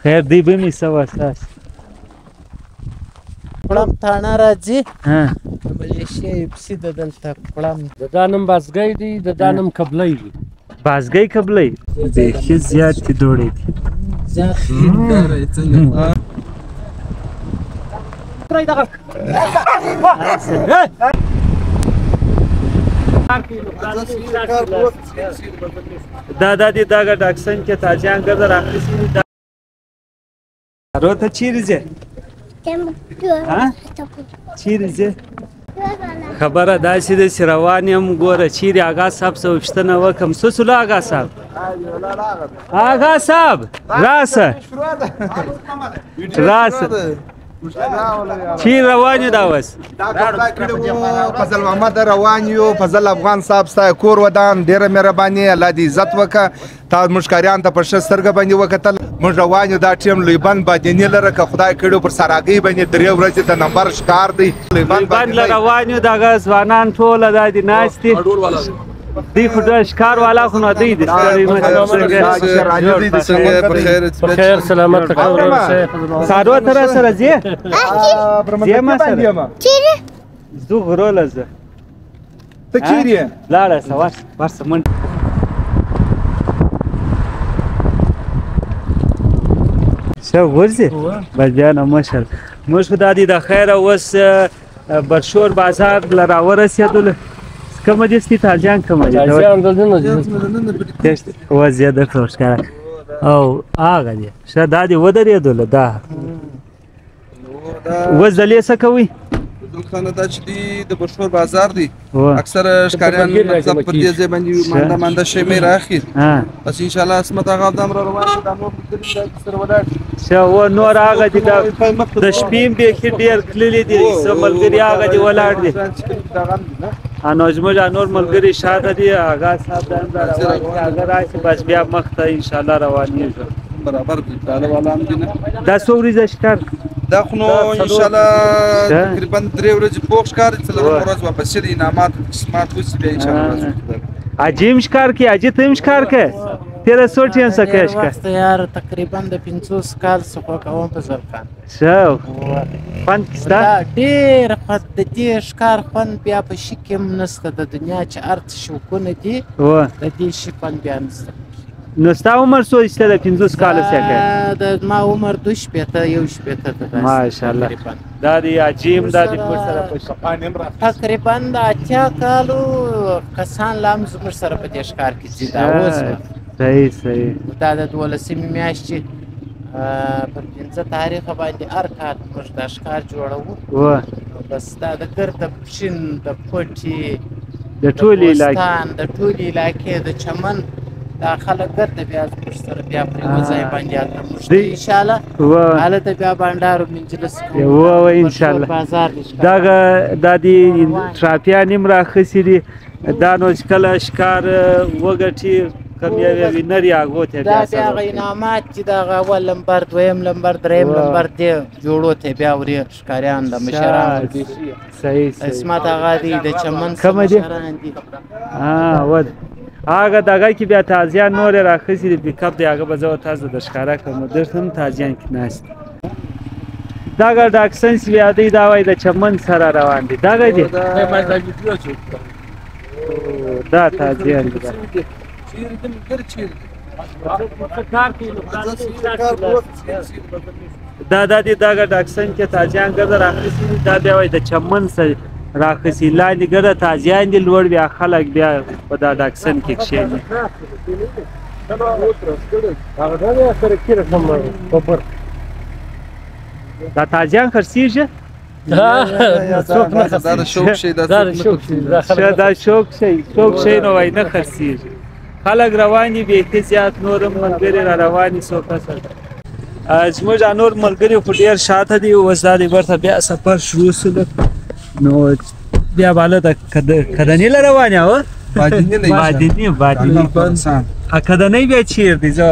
خیر دی به می سوا تاس کړم تاڼه راځي ها ملیشیا پسې د دلته کړم د دا نوم بازګی دی د دا نوم قبلی دی بازګی قبلی بیخي زیاتې دوړې دي زیات خینداره څنګه دا دی دا ګډ اکسن کې تاجیان ګرځه راخیستي دي رو ته چیرې ځې چیرې ځې خبره داسې ده چې روان یم ګوره چیرې اغا صاحب څه پوښتنه وکړم څه سلو اغا صاحب اغا صاحب راسه راسه چی روان یو دا اوس فضل محمد روان یو فضل افغان صاحب ستا کور ودان ډیره مهرباني الله دې عزت وکړه تا موږ ښکاریانو ته په ښه سترګه باندې وکتل موږ روان یو دا ټیم لویبند بادیني لره که خدای کړی پر سراګۍ باندې درې ورځې د نمبر ښکار دی لویبند له روان یو دغه ځوانان ټوله دا دي ناست دي دی خو د ښکار والا خو نه دی د بخیر سلامت سارو ته را سره ځې ځې ما سره زه غرو زه ته چیرې یې لاړه شه ورشه منډه شه ورځې بس بیا نه مشر موږ خو دا دی د خیره اوس برشور بازار له راورسېدلو کومه دي ستی تاجیان کومه دي و زیاده کړو ښکاره او هغه دي ښه دا دې ودرېدله دا اوس دلې څه کوئ خانه دا چې دی د برشور بازار دی اکثر ښکاریان مطلب پر دې ځای باندې مانده مانده شی مې راخي بس انشاءالله عصمت هغه همدام را روان دی دا نور ملګري سره ولاړ ښه و نور هغه دي د شپې هم بیخي ډېر تللي دي څه ملګري هغه دي ولاړ دي نو زموږ نور ملګري شاته دي اغا صاحب دا روان دي هغه راشي بس بیا مخ ته انشاءالله روانېږو برابر دی طالب والا هم دي نه دا څو ورځې ښکار دا خو نو انشاءالله تقریبا 3 ورځې پوخ ښکار څلورمه ورځ واپس د انعامات قسمات وسي بیا انشاءالله عجیم ښکار کې اجي ته هم ښکار کې تیرا سوچ یې څه کې وخت یار تقریبا د 500 کال څخه کوم په ځرکان ښه فن کستا ډېر خد د دې ښکار فن بیا په شي کې نسته د دنیا چې ارت شوکونه دي د دې شي فن بیا نسته نو ستا عمر څو ایسته د 500 کاله څخه د ما عمر 2 شپېته یو شپېته ده ماشاءالله دا دی عجیم دا دی پر سره په شپان هم را تقریبا د 80 کالو کسان لام زموږ سره په دې ښکار کې دي دا اوس صحیح دا د 12مې میاشتې پر 15 تاریخ باندې هر کال موږ دا ښکار جوړوو بس دا د ګرده پښین د پټي د ټولې علاقې د چمن دا خلک ګرده بیا زموږ سره بیا پر یوه ځای باندې هلته موږ ته انشاءالله هلته بیا بانډار مجلس کوو انشاءالله دا دي ټراپیان هم راخیستي دي دا نو چې کله ښکار وګټي کم یو وینر یا هغو ته دا بیا هغه انعامات چې د هغه اول لمبر دویم لمبر دریم لمبر دې جوړو ته بیا ورې ښکاریان د مشران صحیح عصمت هغه دی د چمن مشران دي هغه دغه کې بیا تازیان نور راخیستي دي پیکاپ دی هغه به زه تاسو د ښکاره کوم درته هم تازیان کې ناست دغه د اکسنس بیا دی دا وایي د چمن سره روان دي دغه دي دا تازیان دي دا دی دغه د اکسن کې تازیان ګرځه راخیستي دي دا بیا وایي د چمن سره راخیستي لاندې ګرده تازیان دي لوړ بیا خلک بیا په دا د اکسن کې کښېني دا تازیان خرڅېږي دا شوق شی نو وایي نه خرڅېږي خلک روان دي بیخي زیات نور هم ملګري را روان دي څو کسه زموږ نور ملګري خو ډېر شاته دي اوس دا دی بیرته بیا سفر شروع شو نو بیا بالا د کدنې له روان یو بادینی کدنۍ بیا چیر دی زه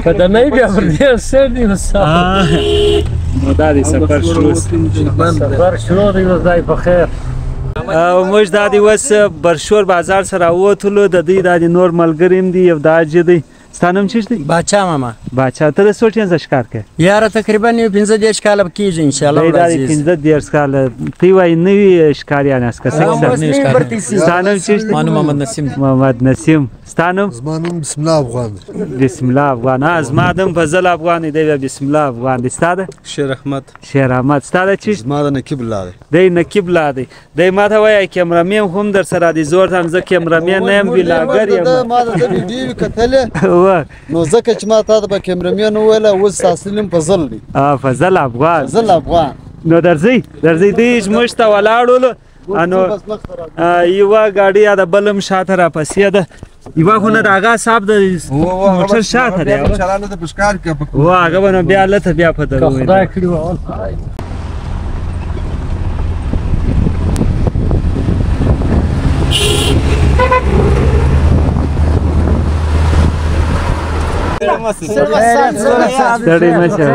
کدنۍ بیا پر دې سر دی نو دا دی سفر شروع دی ځای په خیر موږ دا دی اوس برشور بازار سره راووتلو د دوی دا دی نور ملګري هم دي یو دا حاجي دی ستا نوم چیش دی؟ باچا ماما باچا ته د څو ټینځه ښکار کوې؟ یاره تقریبا یو 15 کاله به کېږي انشاءالله دی دا د العزیز. 15 کاله ته یې وایي نوي ښکاریان یاست که څه کیسه؟ ستا نوم چیش دی؟ ما نوم محمد نسیم دی. محمد نسیم. ستا نوم؟ زما نوم بسم الله افغان دی. بسم الله افغان. ها زما نوم فضل افغان دی، دی بیا بسم الله افغان دی. ستا ده؟ شیر احمد. شیر احمد. ستا ده چیش؟ زما د نقیب الله دی. دی نقیب الله دی. دی ما ته وایي کیمرامین هم در سره دی، زور ته هم زه کیمرامین نه یم ویلاګر یم. ما د ده ویډیو کتلې وه نو ځکه چې ما تا ته به کیمرامین وویله اوس اصلي نوم فضل دی. فضل افغان. فضل افغان. نو درځئ دوی زموږ ته ولاړولو نو یوه ګاډي یا د بل هم شاته راپسې ده، یوه خو نه د هغه صاحب د موټر شاته دی و هغه به نو بیا هلته بیا په در خدای کړي وه ستړی مه شه.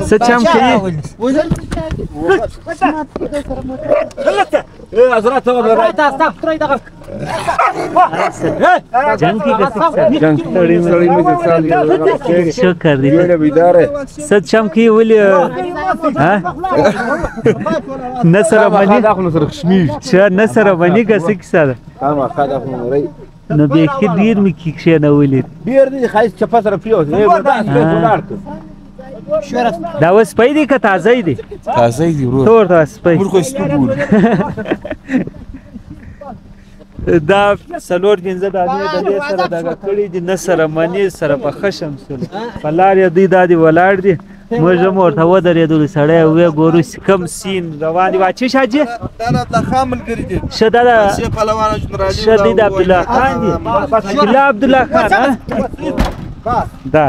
څه چم کوي؟ جنګ کې جنګ ستړی مه شه. شکر دی. څه چم کوي ولې نه سره مني شه نه سره مني که څه کیسه ده؟ نو بیخي ډېر مې کښېنولي دا اوس سپی دی که تازه دی؟ تازه دی ورور. ته ورته سپی موږ خو سپي بولو. دا 4-5 دانې د دې سره دغه کړي دي، نه سره منې سره په ښه شمسلو په لار یې دوی دا دي ولاړ دي. موږ هم ورته ودرېدلو سړی ویې ګورو کوم سین روان دي. واچې حاجي ښه دا ښه دی د عبدالله خان دي. قلعه عبدالله خان دا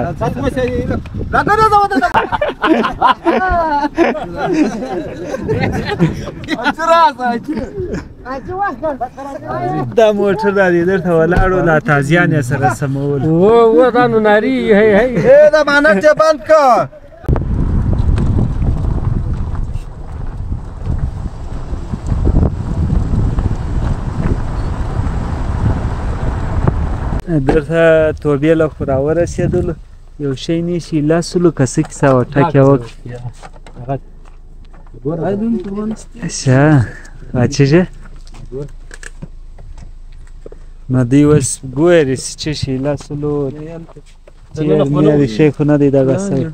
دا موټر دا دی درته ولاړو دا تازیان یې سره سمول. و دا نو ناري هی دا مانک دې بند کړه. درته توبې له خو راورسېدلو یو شی نیسي لسلو که څه کیسه وه ټکې وکړي. شه واچېږې نو دوی اوس ګوري چې شي لسلو تېر مېر شی خو نه دی دغه سوی.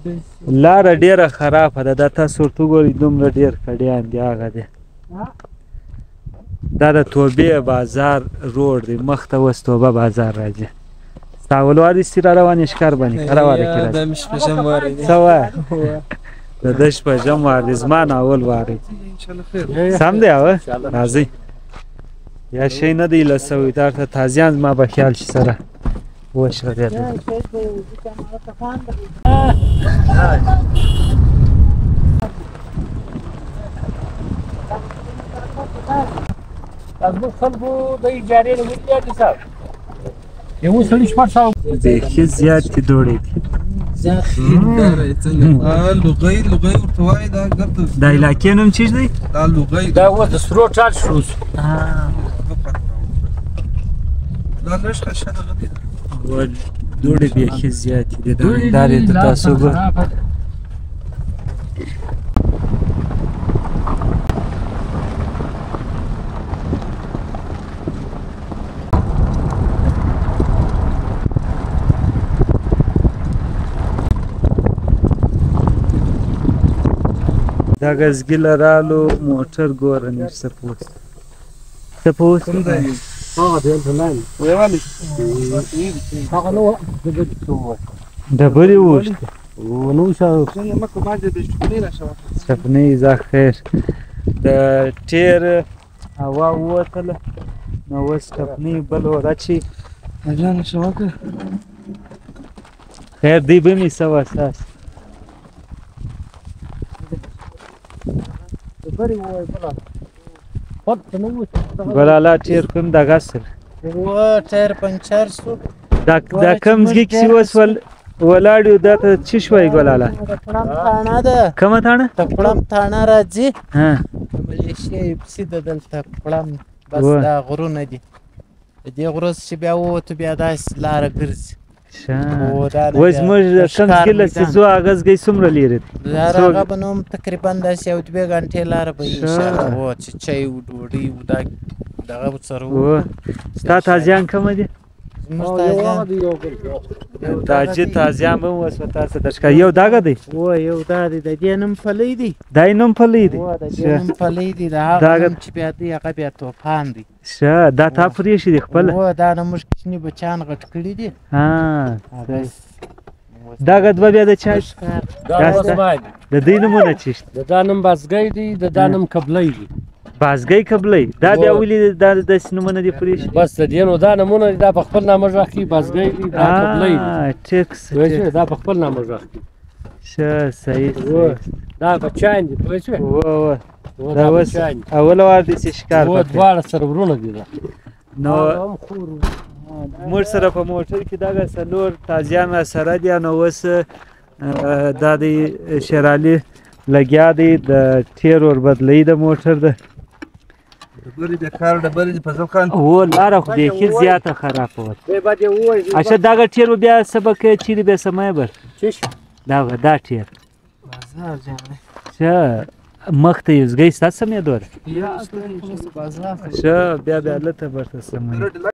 لاره ډېره خرابه ده. دا تاسو ورته وګورئ دومره ډېر کډیان دي هغه دی. دا د توبې بازار روډ دی، مخ ته اوس توبه بازار راځي. ستا اول وار دي ستې را روان یې ښکار باندې کره واره کې راځي؟ دا مې شپږم وار دی. څه وایه؟ د ده شپږم وار دی، زما نه اول وار دی. سم دی اوه راځئ. یا شی نه دی لسوی دا ورته تازیان زما به خیال شي سره وشغېدل. زموږ خلکو د اجارې نه ولې دي صاحب یو سړي 400 بیخي زیاتې دوړې دي. لوغی ورته وایي دا ګرد دا علاقې نوم چیز دی؟ دا لوغی دا اوس د سرو ټال شروع شو. دا لږ ښه دغه دی. دوړې بیخي زیاتې دي. دا دی ته تاسو ګورئ. دا ګزګیله رالو موټر ګوره نیر څه پوست څه پوست ډبرې ووښتې شپنۍ ځه خیر د ټیر هوا ووتله نو اوس ټپنۍ بل ور اچوي خیر دوی به مې څه وساس ګلاله ټیر کوم دغه سره ټایر پنچر شو دا کوم ځای کې چې اوس ولاړ یو دا ته څه شوی ګلاله ټکړم تاڼه ده کومه تاڼه ټکړم تاڼه راځي ها ملیشیا پسې د دلته ټکړم بس دا غرونه دي د دې غرو چې بیا ووتو بیا داسې لاره ګرځي اوس موږ کم کله چې ځو اغزګۍ څومره لرې دی دا هغه به نو تقریبا داسې یو 2 غنټې لاره به وي انشاءالله هو چې چای و ډوډۍ و دا دغه به سره و ستا تازیان کومه دي زموږ تازیان تاجي تازیان به هم اوس په تاسو در ښکاري یو دغه دی و یو دا دی د دې نوم پلی دی دا یې نوم پلی دی و د دې نوم پلی دی د هغه نوم چې بیا دی هغه بیا توپان دی ښه دا تا پرېښي دي خپله و دا نه موږ کوچني بچیان غټ کړي دي دغه دوه بیا د چا دا اوس باید د دوی نومونه څه شته د دا نوم بازګی دی د دا نوم قبلی دی بازګۍ قبلی دا بیا ولې دا داسې نومونه دي پرېښي بس د دې نو دا نومونه دي دا په خپل نامه غږ کوي بازګی دی دا قبلی دی ټیک پوه شوې دا په خپل نامه غږ کوي ښه صحیح دا بچیان دي پوه شوې دا اوس اوله وار دې چې ښکار و دواړه سره ورونه دي دا نو موږ سره په موټر کې دغه څلور تازیان راسره دي نو اوس دا د شېرعلي لګیا دی د ټیر ور بدلوي د موټر ده ډبرې بېکاره ډبرې دي فضل خان هو لاره خو بیخي زیاته خرابه وه اچھا دغه ټیر به بیا سبق چیرې بیا سمی بر دغه دا ټیر ښه مخ ته یوزګۍ ستا سمېدو ده ښه بیا هلته برته سموي